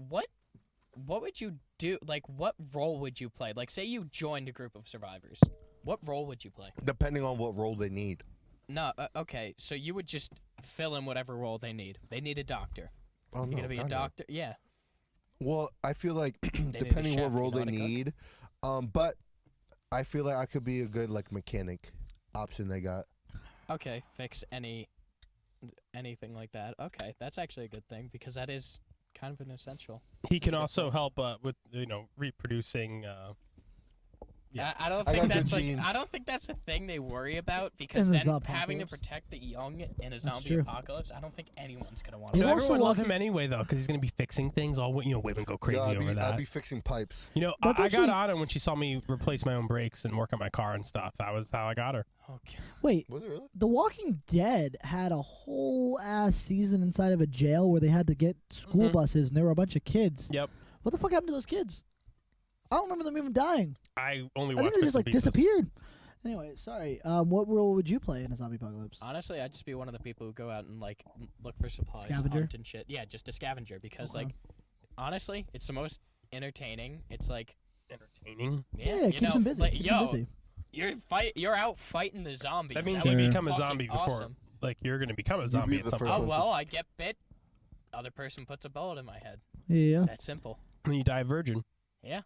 what would you do? Like, what role would you play? Like, say you joined a group of survivors. What role would you play? Depending on what role they need. No, okay, so you would just fill in whatever role they need. They need a doctor. Oh, You're no, gonna be a doctor? Yeah. Well, I feel like need a depending chef, what role you know they how to need, but I feel like I could be a good like mechanic option they got. Okay, fix anything like that. Okay, that's actually a good thing because that is kind of an essential. He can also help with reproducing. Yeah, I don't I think got that's good like genes. I don't think that's a thing they worry about because In the then zombie having to apocalypse. protect the young in a zombie true. apocalypse, I don't think anyone's gonna want It to. also Everyone love walking- him anyway though, because he's gonna be fixing things. All women go crazy Yeah, over that. I'd be fixing pipes. You know, That's I actually- got on her when she saw me replace my own brakes and work on my car and stuff. That was how I got her. Okay. Wait, Was it really? The Walking Dead had a whole ass season inside of a jail where they had to get school buses and there were a bunch of kids. Yep. What the fuck happened to those kids? I don't remember them even dying. I only I watched think they just bits and like pieces. disappeared. Anyway, sorry. What role would you play in a zombie apocalypse? Honestly, I'd just be one of the people who go out and like look for supplies, Scavenger? hunt and shit. Yeah, just a scavenger because Okay. like honestly, it's the most entertaining. It's like Entertaining. Yeah, you keeps know, them busy. like, keeps yo, them busy. you're out fighting the zombies. That means would you be become a fucking zombie before. awesome. Like you're gonna become a be zombie at the some first point. Oh one. well, I get bit. Other person puts a bullet in my head. Yeah. It's that simple. And you die a virgin. Yeah.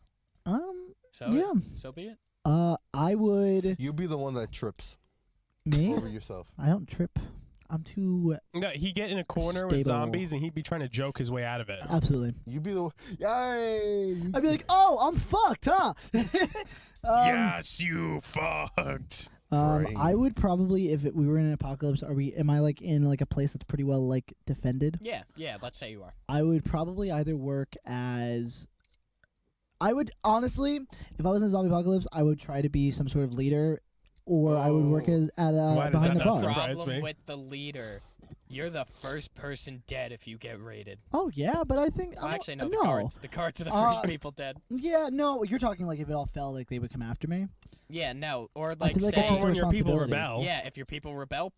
So Yeah. So be it. I would. You'd be the one that trips Me? over yourself. I don't trip. I'm too. No, he'd get in a corner with Stable. zombies and he'd be trying to joke his way out of it. Absolutely. You'd be the yay. I'd be like, oh, I'm fucked, huh? Yes, you fucked. Right. I would probably, if we were in an apocalypse, am I like in like a place that's pretty well like defended? Yeah. Let's say you are. I would probably either work as. I would honestly, if I was in a zombie apocalypse, I would try to be some sort of leader, or I would work as at Why does behind that the not bar. surprise Problem me. with the leader, you're the first person dead if you get raided. Oh yeah, but I think Well, actually, no. no. The cards are the first people dead. Yeah, no, you're talking like if it all fell, like they would come after me. Yeah, no. Or like feel like say, that's just a when your people responsibility. rebel. yeah, if your people rebel,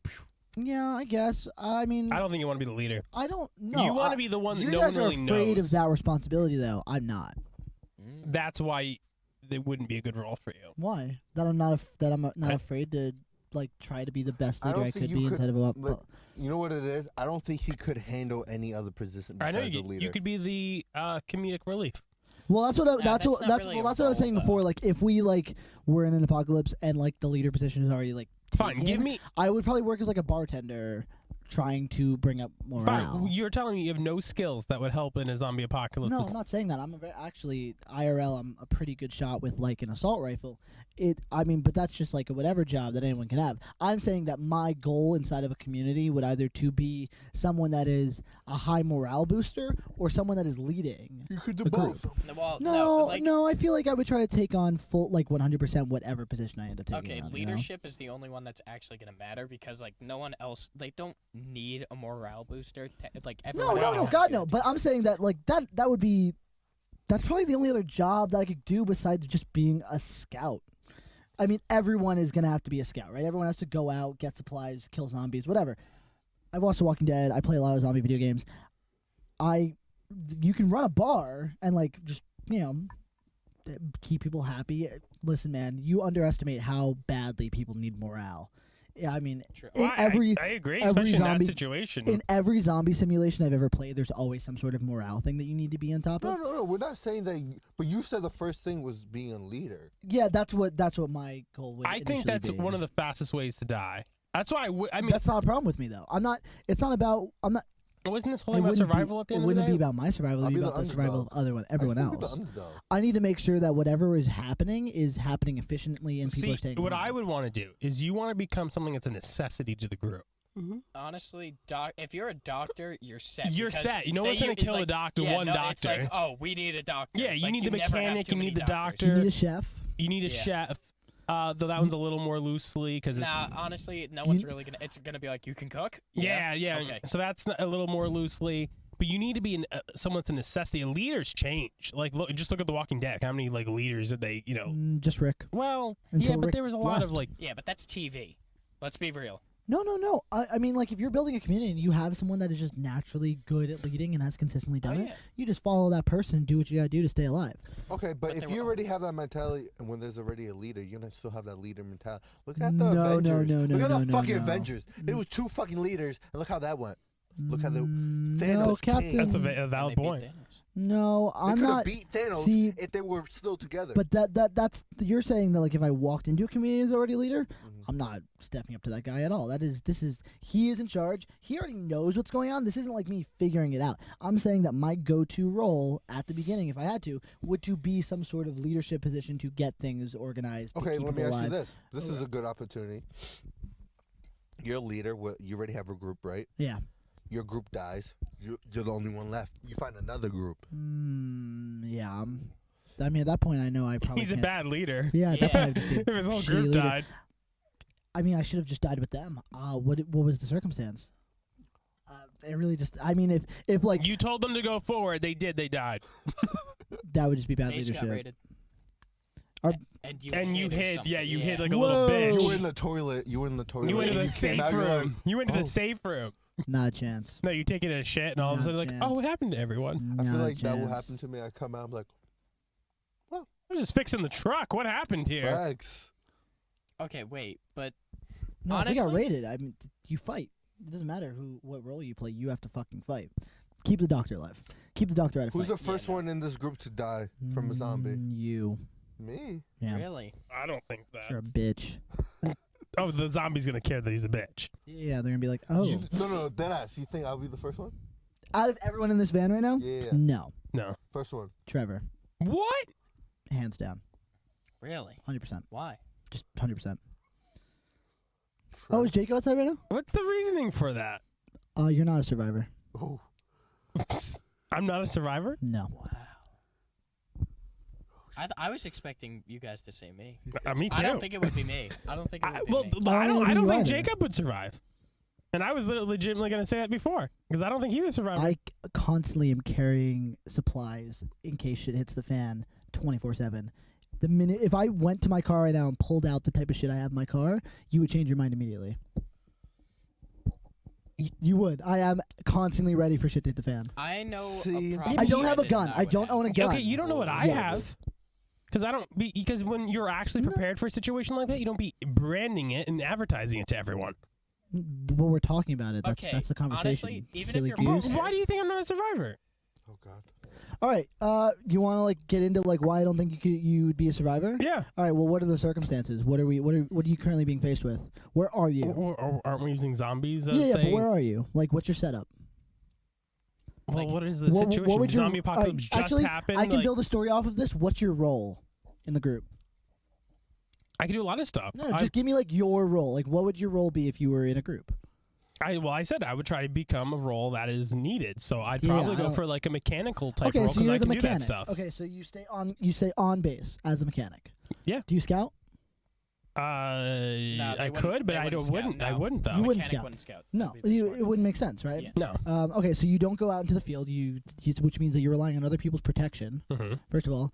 Yeah, I guess. I mean, I don't think you want to be the leader. I don't know. You want to be the one that You no guys one really are afraid knows. of that responsibility, though. I'm not. That's why they wouldn't be a good role for you. Why? That I'm not. That I'm not afraid to like try to be the best I leader don't I think could you be could- inside of a. But you know what it is? I don't think he could handle any other position I besides know the leader. you could be the comedic relief. Well, that's what. That's that's what. not That's really well. a That's what I was role, saying though. before. Like, if we like were in an apocalypse and like the leader position is already like Fine, taken, give me. I would probably work as like a bartender, trying to bring up morale. Fine, you're telling me you have no skills that would help in a zombie apocalypse. No, I'm not saying that. Actually IRL. I'm a pretty good shot with like an assault rifle. But that's just like a whatever job that anyone can have. I'm saying that my goal inside of a community would either to be someone that is a high morale booster or someone that is leading. You could do a group. both. well, No, like, no. I feel like I would try to take on full, like 100% whatever position I end up taking Okay, on. leadership is the only one that's actually gonna matter because like no one else, they don't need a morale booster. Like everyone. else No, can God do no. it. But I'm saying that like that would be. That's probably the only other job that I could do besides just being a scout. I mean, everyone is gonna have to be a scout, right? Everyone has to go out, get supplies, kill zombies, whatever. I've watched The Walking Dead. I play a lot of zombie video games. You can run a bar and like just keep people happy. Listen, man, you underestimate how badly people need morale. Yeah, I mean, True. in Well, every I agree, every especially in zombie- that situation. in every zombie simulation I've ever played, there's always some sort of morale thing that you need to be on top of. No. We're not saying that. But you said the first thing was being a leader. Yeah, that's what my goal would. I think initially that's be. one of the fastest ways to die. That's why I mean, That's not a problem with me though. I'm not. It's not about. I'm not. wasn't this It whole about wouldn't survival be, at the it end of the wouldn't day? be about my survival. It'd I'll be be the about the survival of everyone I could be the else. underdog. I need to make sure that whatever is happening efficiently and people See, are staying. what alive. I would want to do is you want to become something that's a necessity to the group. Honestly, if you're a doctor, you're set. You're because set. You know say what's gonna kill a like, doctor? yeah, One no, doctor. It's like, oh, we need a doctor. Yeah, you Like, need the never have mechanic, too you many need the doctors. doctor. You need a chef. You need a Yeah. chef. Though that one's a little more loosely because Nah, honestly, no one's really gonna. It's gonna be like, you can cook. yeah. Okay. So that's a little more loosely. But you need to be someone that's a necessity. Leaders change. Like, just look at The Walking Dead. How many like leaders did they? Just Rick. Well, Until yeah, but Rick there was a lot of left. like. Yeah, but that's TV. Let's be real. No. I mean, like, if you're building a community and you have someone that is just naturally good at leading and has consistently done it, you just follow that person and do what you gotta do to stay alive. Okay, but if you already have that mentality, and when there's already a leader, you're gonna still have that leader mentality. Look at the Avengers. Look at the fucking Avengers. There was 2 fucking leaders, and look how that went. Look how the Thanos came. That's a valid point. No, I'm not. not. They could have beat Thanos if they were still together. But that's you're saying that, like, if I walked into a community as already a leader, I'm not stepping up to that guy at all. He is in charge. He already knows what's going on. This isn't like me figuring it out. I'm saying that my go-to role at the beginning, if I had to, would to be some sort of leadership position to get things organized. Okay, let me ask you this. This is a good opportunity. You're a leader. You already have a group, right? Yeah. Your group dies. You're the only one left. You find another group. Yeah. I mean, at that point, I know I probably He's a bad leader. Yeah, at that point, I'd just be if his whole group died. I mean, I should have just died with them. What was the circumstance? It really just. I mean, if like you told them to go forward, they did. They died. That would just be bad Ace leadership. got raided. And you hid. Yeah, you hid like a Whoa. little bitch. You were in the toilet. You went into the safe room. You went to the safe room. Not a chance. No, you taking a shit, and all of a sudden, like, oh, what happened to everyone? I feel like that will happen to me. I come out, I'm like, I was just fixing the truck. What happened here? facts. Okay, wait, but No, honestly, if we got raided, I mean, you fight. It doesn't matter what role you play. You have to fucking fight. Keep the doctor alive. Keep the doctor out of Who's fight. the first one in this group to die from a zombie? You. Me? Yeah. Really? I don't think that. You're a bitch. Oh, the zombie's gonna care that he's a bitch. Yeah, they're gonna be like, oh. No, deadass. You think I'll be the first one? Out of everyone in this van right now? Yeah. No. No. First one. Trevor. What? Hands down. Really? 100%. Why? Just 100%. Oh, is Jake outside right now? What's the reasoning for that? You're not a survivor. Oh. I'm not a survivor? No. Wow. I was expecting you guys to say me. Me too. I don't think it would be me. I don't think it would be me. I don't think either. Jacob would survive. And I was legitimately going to say that before because I don't think he would survive. I constantly am carrying supplies in case shit hits the fan 24/7. The minute if I went to my car right now and pulled out the type of shit I have in my car, you would change your mind immediately. You would. I am constantly ready for shit to hit the fan. I know. See, I don't have a gun. I don't own a gun. Okay, you don't know what I Yet. have. Because when you're actually prepared for a situation like that, you don't be branding it and advertising it to everyone. But we're talking about it. That's the conversation. Honestly, even Silly if you're goose. Why do you think I'm not a survivor? Oh, God. All right. You want to like get into like why I don't think you would be a survivor? Yeah. All right. Well, what are the circumstances? What are you currently being faced with? Where are you? Or aren't we using zombies? But where are you? Like, what's your setup? Well, what is the situation? What would your, Zombie apocalypse just happened. I can build a story off of this. What's your role in the group? I can do a lot of stuff. No, just give me like your role. Like, what would your role be if you were in a group? I said I would try to become a role that is needed. So I'd probably go for like a mechanical type role because I can do that stuff. Okay, so you stay on base as a mechanic. Yeah. Do you scout? I could, but I wouldn't. No. I wouldn't though. You wouldn't scout. No, it wouldn't make sense, right? Yeah. No. Okay, so you don't go out into the field. Which means that you're relying on other people's protection. Mm-hmm. First of all,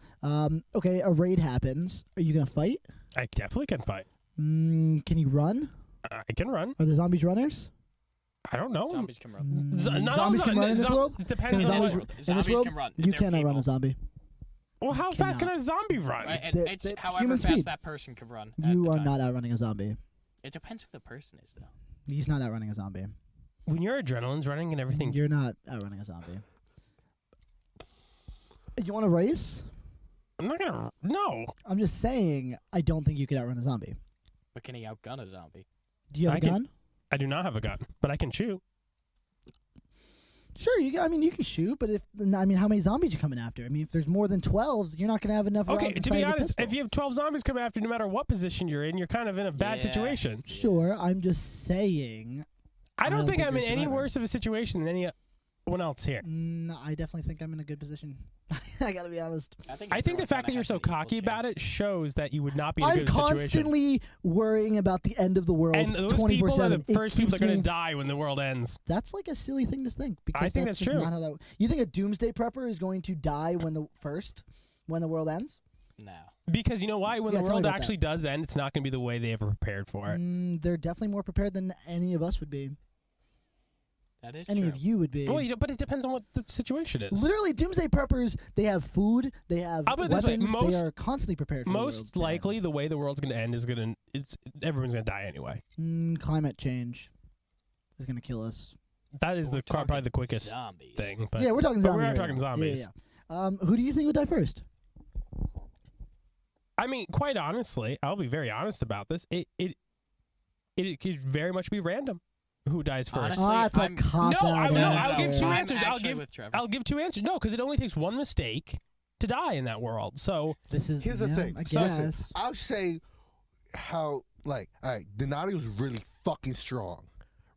okay, a raid happens. Are you gonna fight? I definitely can fight. Can you run? I can run. Are the zombies runners? I don't know. Zombies can run. Zombies can run in this world? It depends on on zombies in this world. Can run. You cannot run a zombie. Well, how fast can a zombie run? Right, it's however human fast speed. that person can run. You are not outrunning a zombie. It depends who the person is, though. He's not outrunning a zombie. When your adrenaline's running and everything. You're not outrunning a zombie. You want to race? I'm not gonna. No. I'm just saying. I don't think you could outrun a zombie. But can he outgun a zombie? Do you have a gun? I do not have a gun, but I can shoot. Sure, you can shoot, but how many zombies are you coming after? I mean, if there's more than 12, you're not going to have enough rounds Okay, to be honest, if you have 12 zombies coming after, no matter what position you're in, you're kind of in a bad situation. Sure, I'm just saying. I don't think I'm in any worse of a situation than anyone else here. No, I definitely think I'm in a good position. I got to be honest. I think the fact that you're so cocky about it shows that you would not be in a good situation. I'm constantly worrying about the end of the world 24/7. And those people are the first people that are going to die when the world ends. That's like a silly thing to think. Because I think that's true. Not how you think a doomsday prepper is going to die when the world ends? No. Because you know why? When Yeah, the tell me world about actually does end, it's not going to be the way they ever prepared for it. They're definitely more prepared than any of us would be. That is Any true. of you would be. Well, but it depends on what the situation is. Literally, doomsday preppers, they have food, they have I'll put it this way, weapons, they are constantly prepared for Most the world likely, the way the world's going to end is everyone's going to die anyway. climate change is going to kill us. That is We're probably the talking quickest zombies. thing. But, Yeah, we're talking but zombies. we're not right talking now. zombies. Yeah. Who do you think would die first? I mean, quite honestly, I'll be very honest about this. It could very much be random who dies first. Honestly, That's a I'm- cop No, out I'll give two I'm answers. actually with Trevor. I'll give two answers. No, because it only takes one mistake to die in that world. So This is Here's the thing. I So listen, guess. I'll say how, all right, Donadio's really fucking strong,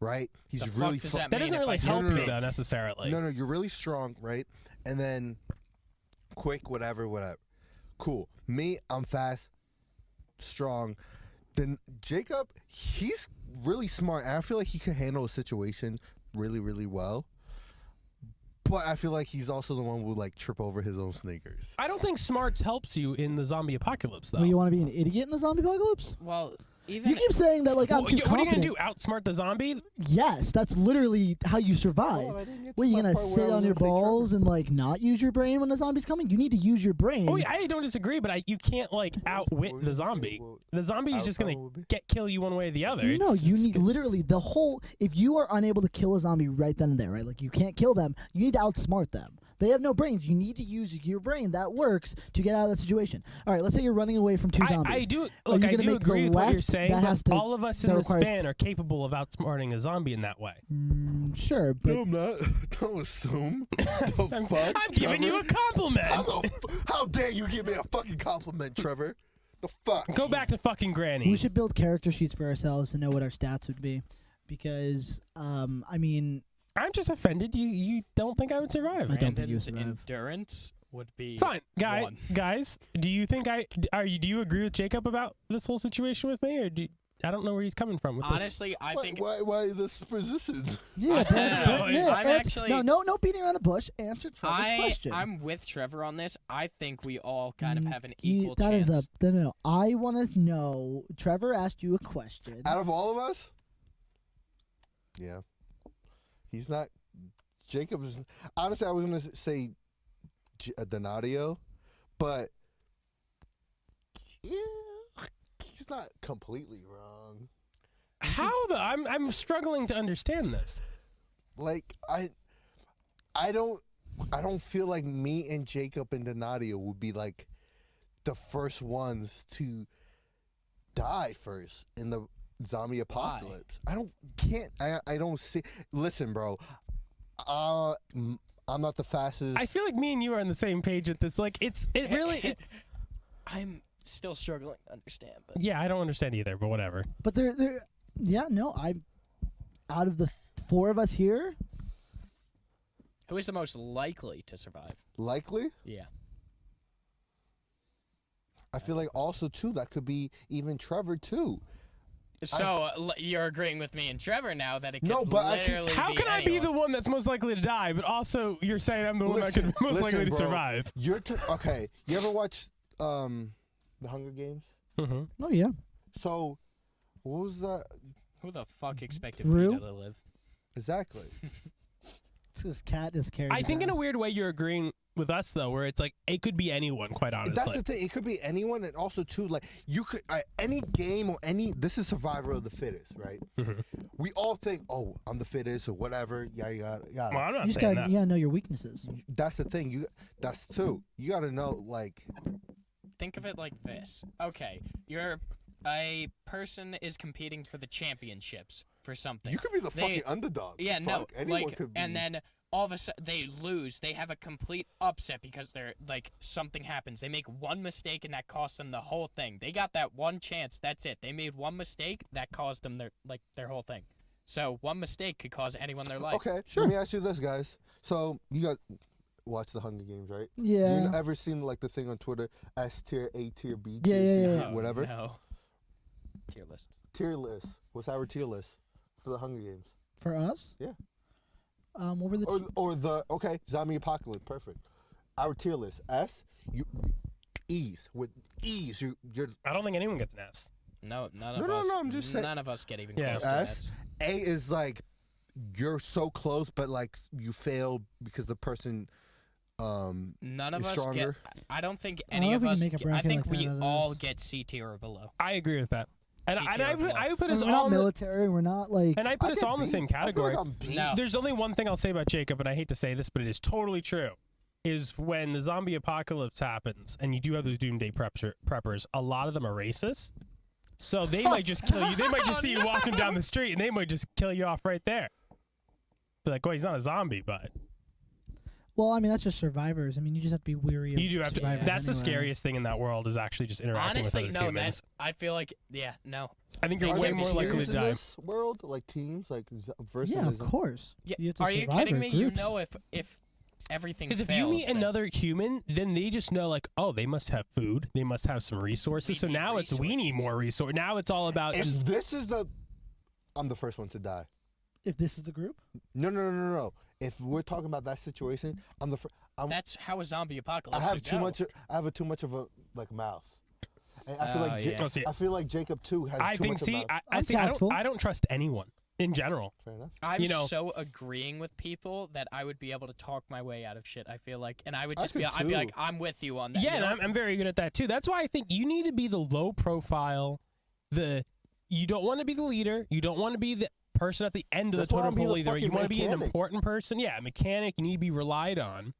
right? He's The fuck really does fucking. that mean doesn't if I really can help No, no, you no. though necessarily. No, you're really strong, right? And then quick, whatever. Cool. Me, I'm fast, strong. Then Jacob, he's really smart. And I feel like he can handle a situation really, really well. But I feel like he's also the one who would like trip over his own sneakers. I don't think smarts helps you in the zombie apocalypse though. Well, you want to be an idiot in the zombie apocalypse? Well, even You keep saying that like I'm Well, too what are you confident. gonna do? Outsmart the zombie? Yes, that's literally how you survive. Oh, I didn't get to What, you my gonna part where sit I was on your gonna say balls and like not use your brain when the zombie's coming? You need to use your brain. Oh, yeah, I don't disagree, but you can't like outwit What the were you saying? zombie. What- The zombie is just gonna would be? kill you one way or the other. No, It's- you it's- need literally the whole. If you are unable to kill a zombie right then and there, right? Like you can't kill them, you need to outsmart them. They have no brains. You need to use your brain. That works to get out of that situation. All right, let's say you're running away from two zombies. I do. Are Look, you I gonna do make the agree with what you're left saying, that has but to- all of us in that this requires- fan are capable of outsmarting a zombie in that way. Sure, but No, I'm not. Don't assume. The fuck, I'm giving you a compliment. How dare you give me a fucking compliment, Trevor? The fuck? Go back to fucking Granny. we should build character sheets for ourselves to know what our stats would be, because I mean, I'm just offended. You don't think I would survive? I don't think you Brandon's survive. endurance would be Fine, one. guys. Do you think do you agree with Jacob about this whole situation with me, or I don't know where he's coming from with this? Honestly, I think Why this position? yeah, No, I'm actually- no beating around the bush. Answer Trevor's question. I'm with Trevor on this. I think we all kind of have an You- equal that chance. is no. I want to know. Trevor asked you a question. Out of all of us? Yeah. He's not. Jacob is. Honestly, I was going to say Donadio, but yeah, he's not completely wrong. How the? I'm struggling to understand this. Like, I don't feel like me and Jacob and Donadio would be like the first ones to die first in the zombie apocalypse. I don't see. Listen, bro. I'm not the fastest. I feel like me and you are on the same page with this. Like it really. I'm still struggling to understand, but Yeah, I don't understand either, but whatever. But I out of the four of us here, who is the most likely to survive? Likely? Yeah. I feel like also too that could be even Trevor too. So you're agreeing with me and Trevor now that it could No, but I think- literally How be can I be anyone. the one that's most likely to die, but also you're saying I'm the one that could be most likely to bro, survive? You're okay. You ever watch the Hunger Games? Mm-hmm. oh yeah, So what was that Who the fuck expected Rue? Rita to live? exactly? this cat is carrying. I think in a his ass. weird way you're agreeing with us though, where it's like it could be anyone. Quite honestly, That's the thing. It could be anyone, and also too, like you could any game or any. This is survival of the fittest, right? Mhm. We all think, oh, I'm the fittest or whatever. Yeah. Well, I'm not You just saying gotta that. know your weaknesses. That's the thing. That's too. You got to know, like. Think of it like this. Okay, a person is competing for the championships for something. You could be the They- fucking underdog. Yeah, no, Fuck, anyone like, could be. and then all of a sudden they lose. They have a complete upset because they're like something happens. They make one mistake and that costs them the whole thing. They got that one chance. That's it. They made one mistake that caused them their whole thing. So one mistake could cause anyone their life. Okay, Sure. let me ask you this, guys. So you guys watch the Hunger Games, right? Yeah. You ever seen like the thing on Twitter, S tier, A tier, B Yeah, tier, yeah, C yeah, tier, No, whatever? No. Tier lists. Tier list. What's our tier list for the Hunger Games? For us, Yeah. what were the? Or the zombie apocalypse? Perfect. Our tier list: S, ease. With ease, you're. I don't think anyone gets an S. No, none of us. No, I'm just saying. None of us get even Yeah. close to S. A is like you're so close, but like you fail because the person. None of is us stronger. get. I don't think I any don't of think us. you make a I bracket think like we that out of all this. get C tier or below. I agree with that. And C I tier or below. would put us We're all not in the, military. We're not like. and I put I us get all in the B. same I feel category. like I'm B. No. There's only one thing I'll say about Jacob, and I hate to say this, but it is totally true. Is when the zombie apocalypse happens, and you do have those doomsday preppers, a lot of them are racist. So they might just kill you. They might just see you walking down the street, and they might just kill you off right there. Be like, well, he's not a zombie, but Well, I mean, that's just survivors. I mean, you just have to be weary of you do have to. survivors That's the anyway. scariest thing in that world is actually just interacting Honestly, with no. other humans. I feel like no. I think you're Are way there more likely teams to in die. this world, like teams, like versus. Yeah, of course. Yeah, You have to are you survive kidding or me? groups. You know if everything. Because if fails, you meet then- another human, then they just know, like, oh, they must have food. They must have some resources. We So need now we need more resources. Now it's all about If just. this is I'm the first one to die. If this is the group, No. If we're talking about that situation, I'm the first. that's how a zombie apocalypse. I have would too go. much. I have too much of a mouth. And I feel Oh, like yeah. Oh, see, I feel like Jacob too has I too think. much See, of a mouth. I I'm see. tactful. I don't trust anyone in general. Fair enough. I'm you know- so agreeing with people that I would be able to talk my way out of shit. I feel like, and I would I just be. could I'd be like, too. I'm with you on that. Yeah, you know? and I'm very good at that too. That's why I think you need to be the low profile. You don't want to be the leader. You don't want to be the person at the end of That's the why totem I'm being pole the either. You fucking want to be an mechanic. important person. Yeah, a mechanic. You need to be relied on.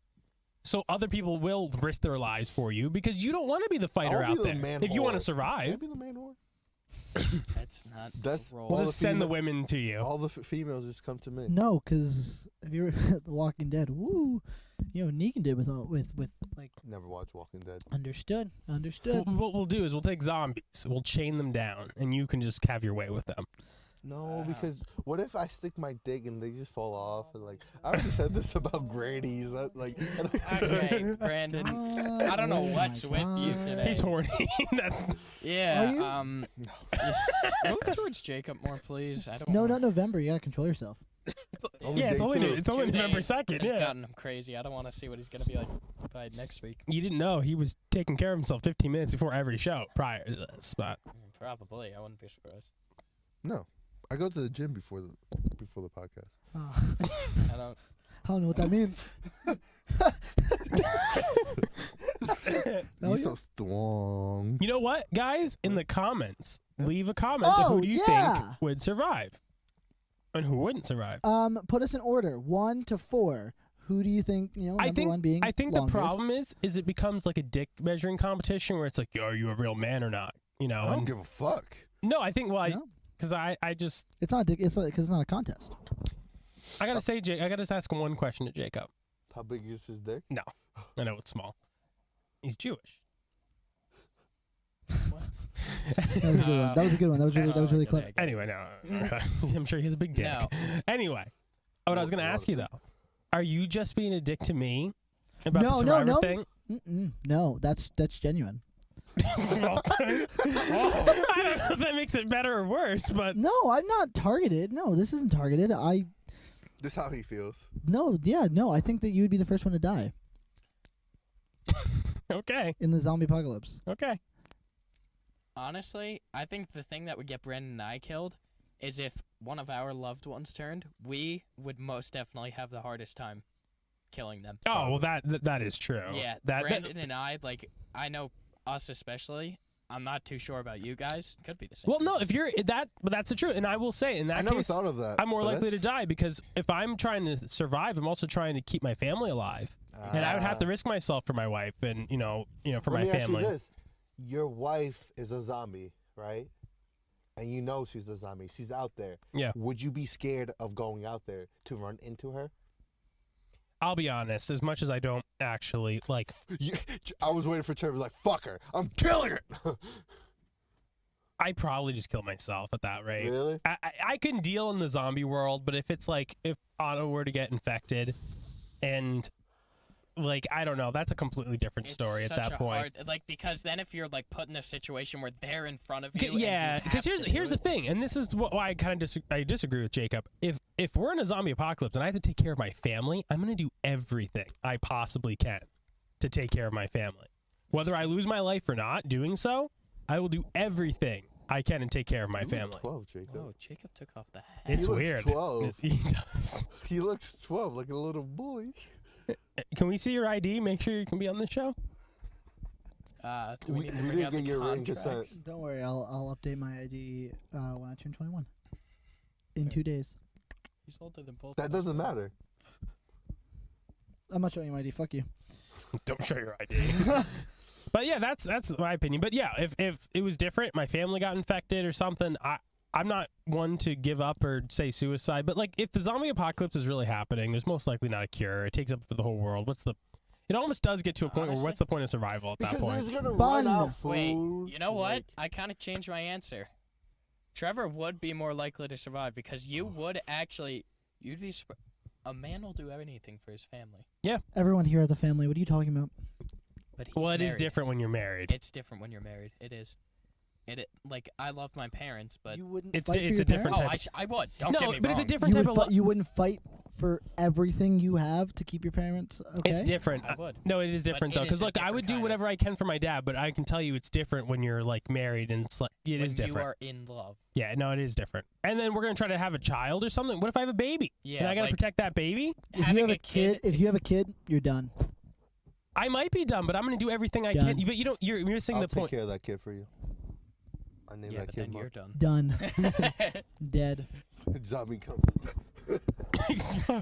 So other people will risk their lives for you because you don't want to be the fighter I'll be out the there. man If you want to whore. survive, I'll be the man whore. That's not. That's the role. we'll all just the send the female- women to you. All the females just come to me. no, because if you're The Walking Dead, woo, you know what Negan did with like Never watched Walking Dead. understood. What we'll do is we'll take zombies, we'll chain them down, and you can just have your way with them. No, because what if I stick my dick and they just fall off? And like I already said this about grannies. That, like, Okay, Brandon. I don't know Oh what's my with you God. today. He's horny. That's Yeah. Are you? Just move towards Jacob more, please. I don't. No, wanna- not November. You gotta control yourself. Only yeah. day two. It's only 2 November days 2nd. has Yeah. gotten him crazy. I don't want to see what he's gonna be like by next week. You didn't know he was taking care of himself 15 minutes before every show prior to this, but Probably. I wouldn't be surprised. No, I go to the gym before the podcast. Oh, I don't. I don't know what that means. He's so strong. you know what, guys? In the comments, leave a comment of Oh, who do you yeah. think would survive and who wouldn't survive. Put us in order, 1 to 4. Who do you think? You know, number one being I think longest. the problem is it becomes like a dick measuring competition where it's like, are you a real man or not? You know? I don't and- give a fuck. no, I think No. because I just It's not. It's because it's not a contest. I gotta say, Jake, I gotta just ask one question to Jacob. How big is his dick? No, I know it's small. He's Jewish. That was a good one. That was a good one. That was really clever. Anyway, no, I'm sure he has a big dick. No. Anyway, what I was gonna What ask was you it? though, are you just being a dick to me about No, the no, Survivor no. thing? No, that's genuine. Well, I don't know if that makes it better or worse, but No, I'm not targeted. No, this isn't targeted. This is how he feels. No, I think that you would be the first one to die okay, in the zombie apocalypse. okay. Honestly, I think the thing that would get Brandon and I killed is if one of our loved ones turned. We would most definitely have the hardest time killing them. Oh well, that is true. Yeah, that Brandon and I, like, I know us especially. I'm not too sure about you guys. Could be the same. well, no, if you're that, but that's the truth, and I will say in that I never case, thought of that. I'm more but likely to that's- die because if I'm trying to survive, I'm also trying to keep my family alive, and I would have to risk myself for my wife and for Let my me ask family. you this. Your wife is a zombie, right? And you know she's a zombie. She's out there. Yeah. Would you be scared of going out there to run into her? I'll be honest, as much as I don't actually like. I was waiting for Trevor, like, fuck her. I'm killing her. I probably just kill myself at that rate. Really? I can deal in the zombie world, but if it's like if Otto were to get infected, and like I don't know, that's a completely different It's story at such that a point. hard, like, because then if you're like put in a situation where they're in front of you, Yeah, because here's the thing, and this is why I kind of I disagree with Jacob. If we're in a zombie apocalypse and I have to take care of my family, I'm gonna do everything I possibly can to take care of my family. Whether I lose my life or not doing so, I will do everything I can and take care of my family. 12, Jacob. Whoa, Jacob took off the hat. It's He looks weird. 12. He does. He looks 12 like a little boy. Can we see your ID? Make sure you can be on the show. Do we need to bring didn't out get the your written contracts? consent. Don't worry, I'll update my ID when I turn 21 in 2 days. He's older than both. That of us, doesn't though. matter. I'm not showing you my ID. Fuck you. Don't show your ID. But yeah, that's my opinion. But yeah, if it was different, my family got infected or something, I'm not one to give up or say suicide. But like, if the zombie apocalypse is really happening, there's most likely not a cure. It takes up for the whole world. It almost does get to a point where what's the point of survival at that Because point? there's gonna Fun. run out food. Wait, you know what? like- I kind of changed my answer. Trevor would be more likely to survive because you would actually, a man will do anything for his family. Everyone here has a family. What are you talking about? But he's Well, it is married. different when you're married. It's different when you're married. It is. Like, I love my parents, but You wouldn't It's- fight for it's your a different parents? type I would. Don't no, get me but wrong. it's a different type of love. You wouldn't fight for everything you have to keep your parents okay? It's different. I would. No, it is different But though, it is because a look, I different would do kind of- whatever I can for my dad, but I can tell you it's different when you're like married and it's like it is When different. you are in love. Yeah, no, it is different. And then we're gonna try to have a child or something. What if I have a baby? Yeah, and I gotta like, protect that baby? If you having have a kid, if you have a kid, you're done. I might be done, but I'm gonna do everything I Done. can. But you don't. You're missing I'll the take point. care of that kid for you. I named yeah, that but kid then you're Mark. done. Done. Dead. Zombie come.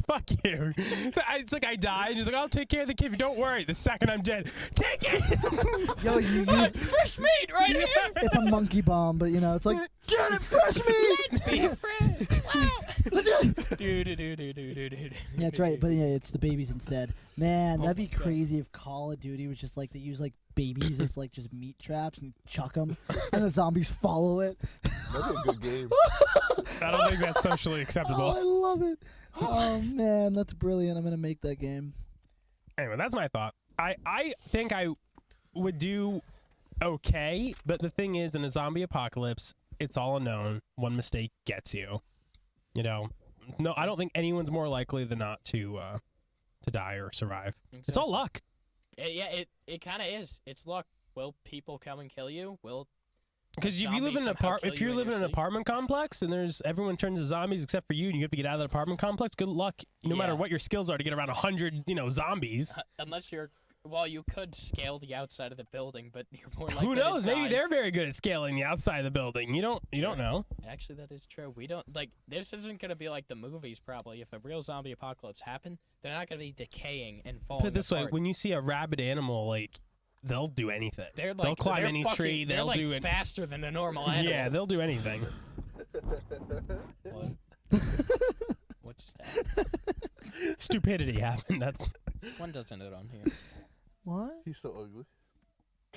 Fuck you. It's like I died. And you're like, I'll take care of the kid. Don't worry. The second I'm dead, take it. Yo, you use, Fresh meat right here. it's a monkey bomb, but it's like get it, fresh meat. Be fresh. Wow. Yeah, that's right. But yeah, it's the babies instead. Man, that'd be crazy if Call of Duty was just like they use like babies as like just meat traps and chuck them, and the zombies follow it. That'd be a good game. I don't think that's socially acceptable. Oh, I love it. Oh man, that's brilliant. I'm gonna make that game. Anyway, that's my thought. I think I would do okay, but the thing is, in a zombie apocalypse, it's all unknown. One mistake gets you. No, I don't think anyone's more likely than not to die or survive. It's all luck. It kind of is. It's luck. Will people come and kill you? Will Because if you live in an if you're living in an apartment complex and everyone turns to zombies except for you, and you have to get out of that apartment complex, good luck. No matter what your skills are to get around 100, zombies. Unless you're, you could scale the outside of the building, but you're more likely. Who knows? To die. Maybe they're very good at scaling the outside of the building. You don't know. Actually, that is true. We don't this isn't gonna be like the movies. Probably, if a real zombie apocalypse happened, they're not gonna be decaying and falling. Put it this way: apart. when you see a rabid animal, like they'll do anything. They'll climb any tree. They're They'll like do it faster than a normal animal. Yeah, they'll do anything. What just happened? Stupidity happened. That's One doesn't it on here. What? He's so ugly.